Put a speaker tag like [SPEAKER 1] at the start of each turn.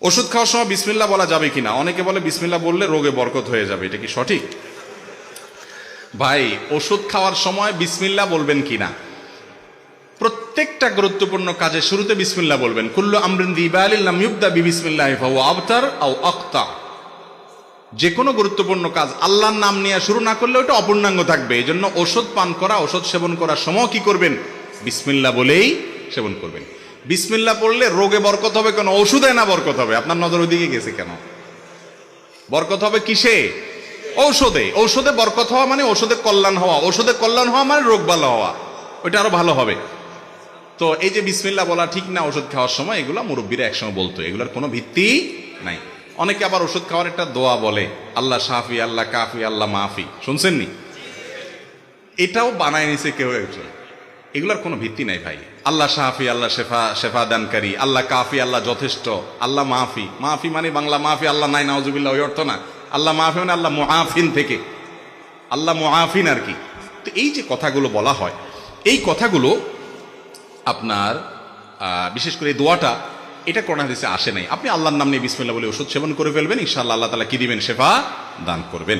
[SPEAKER 1] ওষুধ খাওয়ার সময় বিসমিল্লাহ বলা যাবে কিনা? অনেকে বলে বিসমিল্লাহ বললে রোগে বরকত হয়ে যাবে, এটা কি সঠিক? ভাই, ওষুধ খাওয়ার সময় বিসমিল্লাহ বলবেন কিনা, প্রত্যেকটা গুরুত্বপূর্ণ কাজে শুরুতে বিসমিল্লাহ বলবেন। কুল্লু আমরিন যিবালিন লাম ইউবদা বিবিসমিল্লাহি ফাহুয়া আবতার আও আক্তা। যে কোনো গুরুত্বপূর্ণ কাজ আল্লাহর নাম নিয়ে শুরু না করলে ওটা অপূর্ণাঙ্গ থাকবে। এই জন্য ওষুধ পান করা, ওষুধ সেবন করার সময় কি করবেন? বিসমিল্লাহ বলেই সেবন করবেন। বিসমিল্লাহ পড়লে রোগে বরকত হবে কেন? ওষুধে না বরকত হবে? আপনার নজর ওইদিকে গেছে কেন? বরকত হবে কিসে? ঔষধে। ঔষধে বরকত হওয়া মানে ওষুধে কল্যাণ হওয়া, ওষুধে কল্যাণ হওয়া মানে রোগ ভালো হওয়া, ওইটা আরো ভালো হবে। তো এই যে বিসমিল্লাহ বলা ঠিক না ওষুধ খাওয়ার সময়, এগুলা মুরব্বীরা একসময় বলতো, এগুলার কোনো ভিত্তি নাই। অনেকে আবার ওষুধ খাওয়ার একটা দোয়া বলে, আল্লাহ শাফি, আল্লাহ কাফি, আল্লাহ মাফি, শুনছেননি? এটাও বানায় নিছে কেউ একজন। এগুলার কোনো ভিত্তি নাই ভাই। আল্লাহ শাফি, আল্লাহ শেফা দানকারী, আল্লাহ কাফি, আল্লাহ যথেষ্ট, আল্লাহ মাফি। মাফি মানে বাংলা মাফি আল্লাহ নাই, নাউজুবিল্লাহ, ওই অর্থ না। আল্লাহ মাফি মানে আল্লাহ মুআফিন থেকে, আল্লাহ মুআফিন আর কি। তো এই যে কথাগুলো বলা হয়, এই কথাগুলো আপনার বিশেষ করে এই দোয়াটা, এটা কোরআন হাদিসে আসে নাই। আপনি আল্লাহর নাম নিয়ে বিসমিল্লাহ বলে ওষুধ সেবন করে ফেলবেন, ইনশাআল্লাহ আল্লাহ তাআলা কি দিবেন? শেফা দান করবেন।